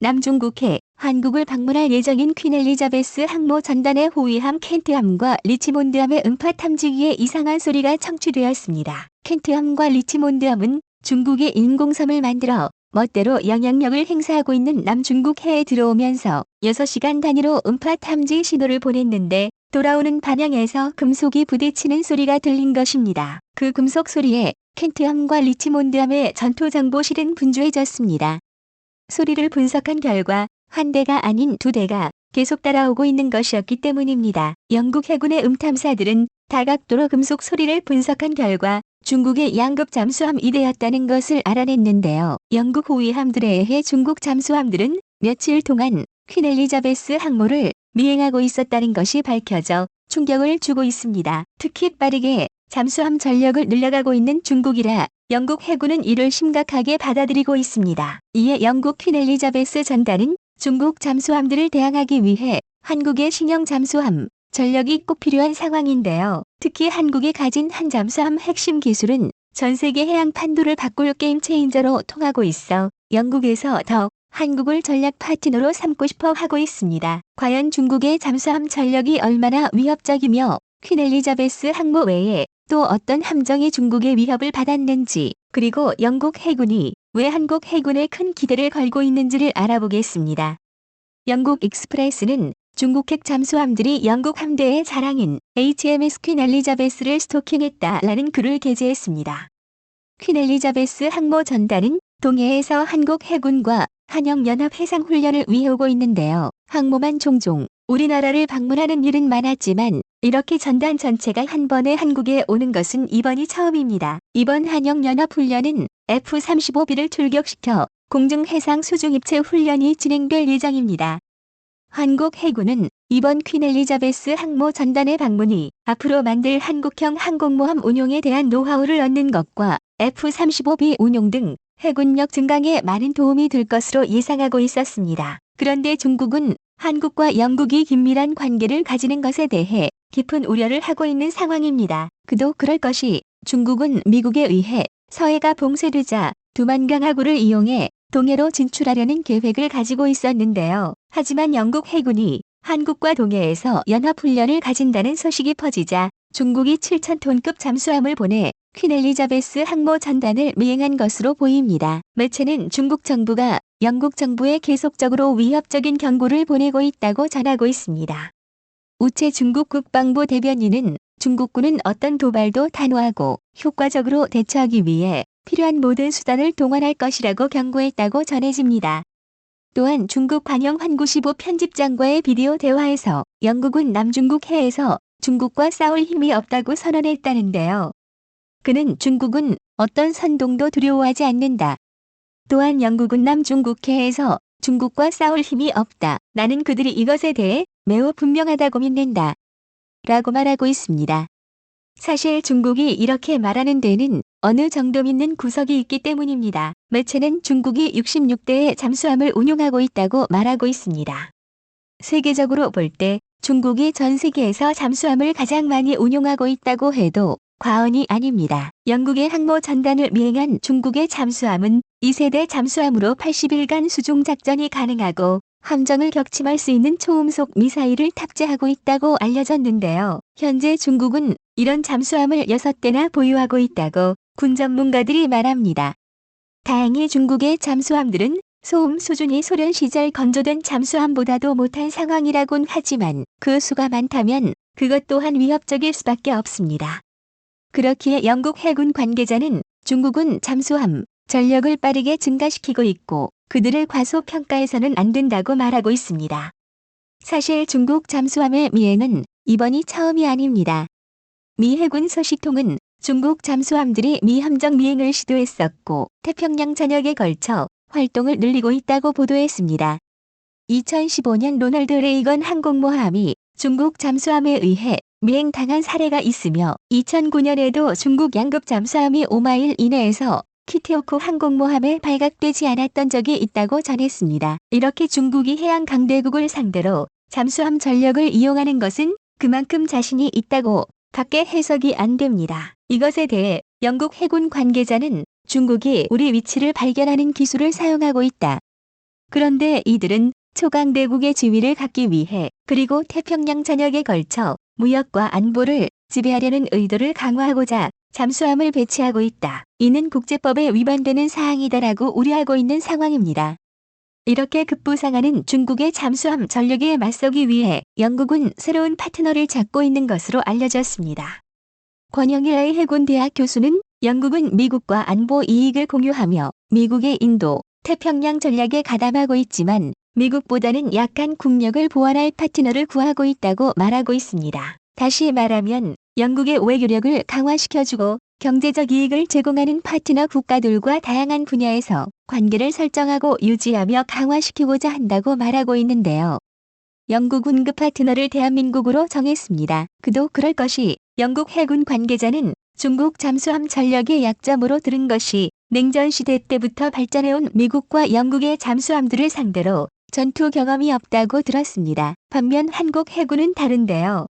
남중국해, 한국을 방문할 예정인 퀸 엘리자베스 항모 전단의 호위함 켄트함과 리치몬드함의 음파 탐지기에 이상한 소리가 청취되었습니다. 켄트함과 리치몬드함은 중국의 인공섬을 만들어 멋대로 영향력을 행사하고 있는 남중국 해에 들어오면서 6시간 단위로 음파 탐지 신호를 보냈는데 돌아오는 방향에서 금속이 부딪히는 소리가 들린 것입니다. 그 금속 소리에 켄트함과 리치몬드함의 전투정보실은 분주해졌습니다. 소리를 분석한 결과 한 대가 아닌 두 대가 계속 따라오고 있는 것이었기 때문입니다. 영국 해군의 음탐사들은 다각도로 금속 소리를 분석한 결과 중국의 양급 잠수함 2대였다는 것을 알아냈는데요. 영국 호위함들에 의해 중국 잠수함들은 며칠 동안 퀸 엘리자베스 항모를 미행하고 있었다는 것이 밝혀져 충격을 주고 있습니다. 특히 빠르게 잠수함 전력을 늘려가고 있는 중국이라 영국 해군은 이를 심각하게 받아들이고 있습니다. 이에 영국 퀸 엘리자베스 전단은 중국 잠수함들을 대항하기 위해 한국의 신형 잠수함 전력이 꼭 필요한 상황인데요. 특히 한국이 가진 한 잠수함 핵심 기술은 전 세계 해양 판도를 바꿀 게임 체인저로 통하고 있어 영국에서 더 한국을 전략 파트너로 삼고 싶어 하고 있습니다. 과연 중국의 잠수함 전력이 얼마나 위협적이며 퀸 엘리자베스 항모 외에 또 어떤 함정이 중국의 위협을 받았는지, 그리고 영국 해군이 왜 한국 해군에 큰 기대를 걸고 있는지를 알아보겠습니다. 영국 익스프레스는 중국핵 잠수함들이 영국 함대의 자랑인 HMS 퀸 엘리자베스를 스토킹했다라는 글을 게재했습니다. 퀸 엘리자베스 항모 전단은 동해에서 한국 해군과 한영연합해상훈련을 위해오고 있는데요. 항모만 종종 우리나라를 방문하는 일은 많았지만 이렇게 전단 전체가 한 번에 한국에 오는 것은 이번이 처음입니다. 이번 한영연합훈련은 F-35B를 출격시켜 공중해상 수중입체 훈련이 진행될 예정입니다. 한국 해군은 이번 퀸 엘리자베스 항모 전단의 방문이 앞으로 만들 한국형 항공모함 운용에 대한 노하우를 얻는 것과 F-35B 운용 등 해군력 증강에 많은 도움이 될 것으로 예상하고 있었습니다. 그런데 중국은 한국과 영국이 긴밀한 관계를 가지는 것에 대해 깊은 우려를 하고 있는 상황입니다. 그도 그럴 것이 중국은 미국에 의해 서해가 봉쇄되자 두만강 하구를 이용해 동해로 진출하려는 계획을 가지고 있었는데요. 하지만 영국 해군이 한국과 동해에서 연합훈련을 가진다는 소식이 퍼지자 중국이 7,000톤급 잠수함을 보내 퀸 엘리자베스 항모 전단을 미행한 것으로 보입니다. 매체는 중국 정부가 영국 정부에 계속적으로 위협적인 경고를 보내고 있다고 전하고 있습니다. 우체 중국 국방부 대변인은 중국군은 어떤 도발도 단호하고 효과적으로 대처하기 위해 필요한 모든 수단을 동원할 것이라고 경고했다고 전해집니다. 또한 중국 관영 환구시보 편집장과의 비디오 대화에서 영국은 남중국 해에서 중국과 싸울 힘이 없다고 선언했다는데요. 그는 중국은 어떤 선동도 두려워하지 않는다. 또한 영국은 남중국해에서 중국과 싸울 힘이 없다. 나는 그들이 이것에 대해 매우 분명하다고 믿는다. 라고 말하고 있습니다. 사실 중국이 이렇게 말하는 데는 어느 정도 믿는 구석이 있기 때문입니다. 매체는 중국이 66대의 잠수함을 운용하고 있다고 말하고 있습니다. 세계적으로 볼 때 중국이 전 세계에서 잠수함을 가장 많이 운용하고 있다고 해도 과언이 아닙니다. 영국의 항모 전단을 미행한 중국의 잠수함은 2세대 잠수함으로 80일간 수중 작전이 가능하고 함정을 격침할 수 있는 초음속 미사일을 탑재하고 있다고 알려졌는데요. 현재 중국은 이런 잠수함을 6대나 보유하고 있다고 군 전문가들이 말합니다. 다행히 중국의 잠수함들은 소음 수준이 소련 시절 건조된 잠수함보다도 못한 상황이라곤 하지만 그 수가 많다면 그것 또한 위협적일 수밖에 없습니다. 그렇기에 영국 해군 관계자는 중국은 잠수함 전력을 빠르게 증가시키고 있고 그들을 과소평가해서는 안 된다고 말하고 있습니다. 사실 중국 잠수함의 미행은 이번이 처음이 아닙니다. 미 해군 소식통은 중국 잠수함들이 미 함정 미행을 시도했었고 태평양 전역에 걸쳐 활동을 늘리고 있다고 보도했습니다. 2015년 로널드 레이건 항공모함이 중국 잠수함에 의해 미행당한 사례가 있으며 2009년에도 중국 양급 잠수함이 5마일 이내에서 키티오쿠 항공모함에 발각되지 않았던 적이 있다고 전했습니다. 이렇게 중국이 해양 강대국을 상대로 잠수함 전력을 이용하는 것은 그만큼 자신이 있다고 밖에 해석이 안 됩니다. 이것에 대해 영국 해군 관계자는 중국이 우리 위치를 발견하는 기술을 사용하고 있다. 그런데 이들은 초강대국의 지위를 갖기 위해 그리고 태평양 전역에 걸쳐 무역과 안보를 지배하려는 의도를 강화하고자 잠수함을 배치하고 있다. 이는 국제법에 위반되는 사항이다라고 우려하고 있는 상황입니다. 이렇게 급부상하는 중국의 잠수함 전력에 맞서기 위해 영국은 새로운 파트너를 찾고 있는 것으로 알려졌습니다. 권영일 해군대학 교수는 영국은 미국과 안보 이익을 공유하며 미국의 인도, 태평양 전략에 가담하고 있지만 미국보다는 약한 국력을 보완할 파트너를 구하고 있다고 말하고 있습니다. 다시 말하면 영국의 외교력을 강화시켜주고 경제적 이익을 제공하는 파트너 국가들과 다양한 분야에서 관계를 설정하고 유지하며 강화시키고자 한다고 말하고 있는데요. 영국 운급 파트너를 대한민국으로 정했습니다. 그도 그럴 것이 영국 해군 관계자는 중국 잠수함 전력의 약점으로 들은 것이 냉전시대 때부터 발전해온 미국과 영국의 잠수함들을 상대로 전투 경험이 없다고 들었습니다. 반면 한국 해군은 다른데요.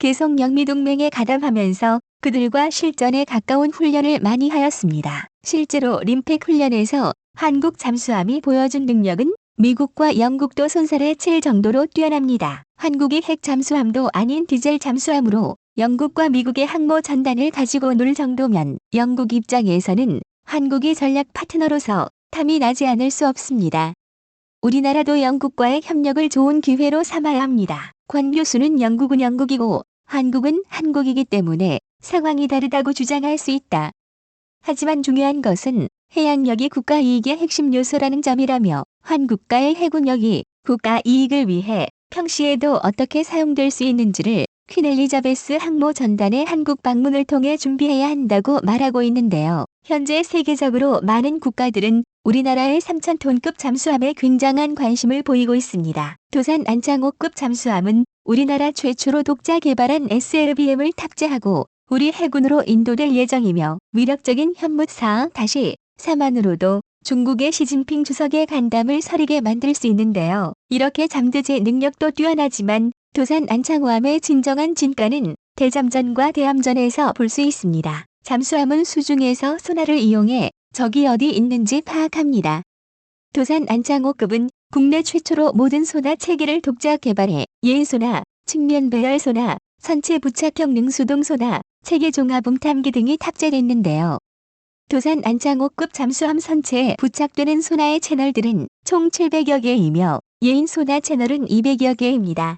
계속 영미동맹에 가담하면서 그들과 실전에 가까운 훈련을 많이 하였습니다. 실제로 림팩 훈련에서 한국 잠수함이 보여준 능력은 미국과 영국도 손살에 칠 정도로 뛰어납니다. 한국이 핵 잠수함도 아닌 디젤 잠수함으로 영국과 미국의 항모 전단을 가지고 놀 정도면 영국 입장에서는 한국이 전략 파트너로서 탐이 나지 않을 수 없습니다. 우리나라도 영국과의 협력을 좋은 기회로 삼아야 합니다. 권 교수는 영국은 영국이고 한국은 한국이기 때문에 상황이 다르다고 주장할 수 있다. 하지만 중요한 것은 해양력이 국가 이익의 핵심 요소라는 점이라며 한국과의 해군력이 국가 이익을 위해 평시에도 어떻게 사용될 수 있는지를 퀸 엘리자베스 항모 전단의 한국 방문을 통해 준비해야 한다고 말하고 있는데요. 현재 세계적으로 많은 국가들은 우리나라의 3,000톤급 잠수함에 굉장한 관심을 보이고 있습니다. 도산 안창호급 잠수함은 우리나라 최초로 독자 개발한 SLBM을 탑재하고 우리 해군으로 인도될 예정이며 위력적인 현무 4-3만으로도 중국의 시진핑 주석의 간담을 서리게 만들 수 있는데요. 이렇게 잠재제 능력도 뛰어나지만 도산 안창호함의 진정한 진가는 대잠전과 대함전에서 볼 수 있습니다. 잠수함은 수중에서 소나를 이용해 적이 어디 있는지 파악합니다. 도산 안창호급은 국내 최초로 모든 소나 체계를 독자 개발해 예인소나, 측면 배열 소나, 선체 부착형 능수동 소나, 체계 종합 음탐기 등이 탑재됐는데요. 도산 안창호급 잠수함 선체에 부착되는 소나의 채널들은 총 700여 개이며 예인 소나 채널은 200여 개입니다.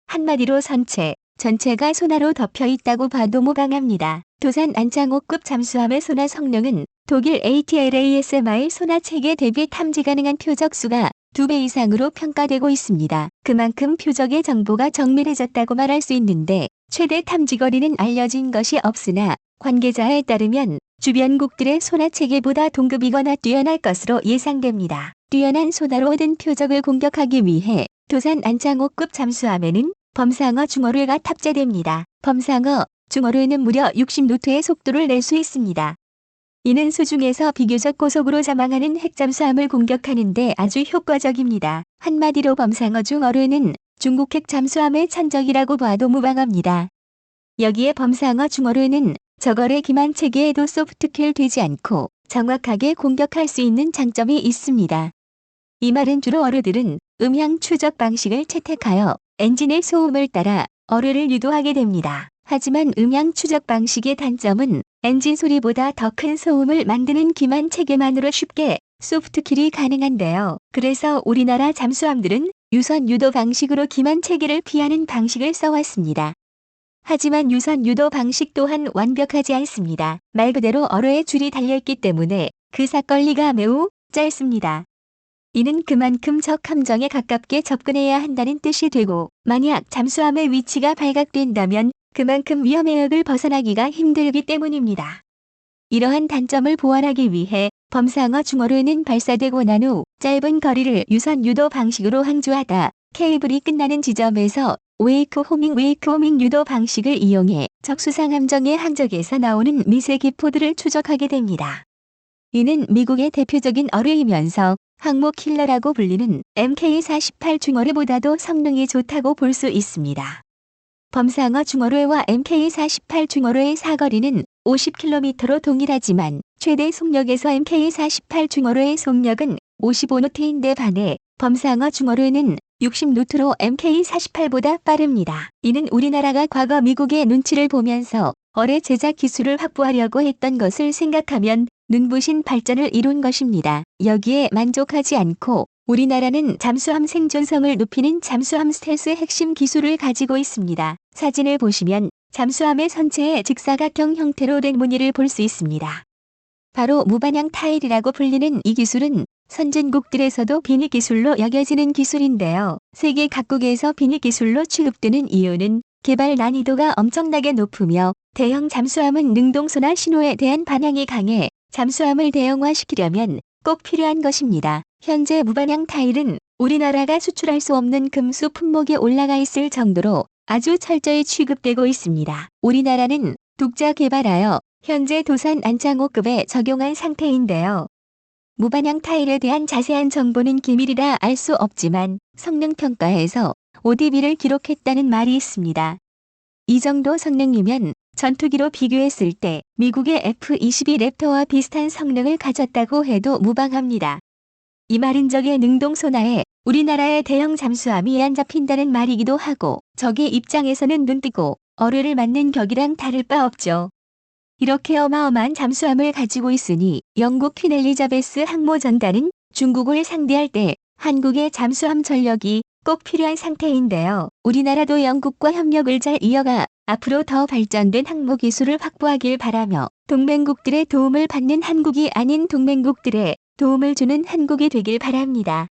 한마디로 선체 전체가 소나로 덮여 있다고 봐도 무방합니다. 도산 안창호급 잠수함의 소나 성능은 독일 ATLASMI 소나 체계 대비 탐지 가능한 표적수가 2배 이상으로 평가되고 있습니다. 그만큼 표적의 정보가 정밀해졌다고 말할 수 있는데 최대 탐지거리는 알려진 것이 없으나 관계자에 따르면 주변국들의 소나 체계보다 동급이거나 뛰어날 것으로 예상됩니다. 뛰어난 소나로 얻은 표적을 공격하기 위해 도산 안창호급 잠수함에는 범상어 중어뢰가 탑재됩니다. 범상어, 중어뢰는 무려 60노트의 속도를 낼 수 있습니다. 이는 수중에서 비교적 고속으로 자망하는 핵잠수함을 공격하는 데 아주 효과적입니다. 한마디로 범상어 중어뢰는 중국 핵 잠수함의 천적이라고 봐도 무방합니다. 여기에 범상어 중어뢰는 저거래 기만 체계에도 소프트킬 되지 않고 정확하게 공격할 수 있는 장점이 있습니다. 이 말은 주로 어뢰들은 음향 추적 방식을 채택하여 엔진의 소음을 따라 어뢰를 유도하게 됩니다. 하지만 음향 추적 방식의 단점은 엔진 소리보다 더 큰 소음을 만드는 기만 체계만으로 쉽게 소프트킬이 가능한데요. 그래서 우리나라 잠수함들은 유선 유도 방식으로 기만 체계를 피하는 방식을 써왔습니다. 하지만 유선 유도 방식 또한 완벽하지 않습니다. 말 그대로 어뢰에 줄이 달려있기 때문에 그 사거리가 매우 짧습니다. 이는 그만큼 적 함정에 가깝게 접근해야 한다는 뜻이 되고 만약 잠수함의 위치가 발각된다면 그만큼 위험해역을 벗어나기가 힘들기 때문입니다. 이러한 단점을 보완하기 위해 범상어 중어뢰는 발사되고 난 후 짧은 거리를 유선 유도 방식으로 항주하다 케이블이 끝나는 지점에서 웨이크 호밍 유도 방식을 이용해 적 수상 함정의 항적에서 나오는 미세 기포들을 추적하게 됩니다. 이는 미국의 대표적인 어뢰이면서 항모 킬러라고 불리는 MK-48 중어뢰보다도 성능이 좋다고 볼 수 있습니다. 범상어 중어뢰와 MK-48 중어뢰의 사거리는 50km로 동일하지만 최대 속력에서 MK-48 중어뢰의 속력은 55노트인데 반해 범상어 중어로는 60노트로 MK48보다 빠릅니다. 이는 우리나라가 과거 미국의 눈치를 보면서 어뢰 제작 기술을 확보하려고 했던 것을 생각하면 눈부신 발전을 이룬 것입니다. 여기에 만족하지 않고 우리나라는 잠수함 생존성을 높이는 잠수함 스텔스 핵심 기술을 가지고 있습니다. 사진을 보시면 잠수함의 선체에 직사각형 형태로 된 무늬를 볼 수 있습니다. 바로 무반향 타일이라고 불리는 이 기술은 선진국들에서도 비닉 기술로 여겨지는 기술인데요. 세계 각국에서 비닉 기술로 취급되는 이유는 개발 난이도가 엄청나게 높으며 대형 잠수함은 능동소나 신호에 대한 반향이 강해 잠수함을 대형화시키려면 꼭 필요한 것입니다. 현재 무반향 타일은 우리나라가 수출할 수 없는 금수 품목에 올라가 있을 정도로 아주 철저히 취급되고 있습니다. 우리나라는 독자 개발하여 현재 도산 안창호급에 적용한 상태인데요. 무반향 타일에 대한 자세한 정보는 기밀이라 알 수 없지만 성능평가에서 ODB를 기록했다는 말이 있습니다. 이 정도 성능이면 전투기로 비교했을 때 미국의 F-22 랩터와 비슷한 성능을 가졌다고 해도 무방합니다. 이 말은 적의 능동소나에 우리나라의 대형 잠수함이 안 잡힌다는 말이기도 하고 적의 입장에서는 눈뜨고 어뢰를 맞는 격이랑 다를 바 없죠. 이렇게 어마어마한 잠수함을 가지고 있으니 영국 퀸 엘리자베스 항모 전단은 중국을 상대할 때 한국의 잠수함 전력이 꼭 필요한 상태인데요. 우리나라도 영국과 협력을 잘 이어가 앞으로 더 발전된 항모 기술을 확보하길 바라며 동맹국들의 도움을 받는 한국이 아닌 동맹국들의 도움을 주는 한국이 되길 바랍니다.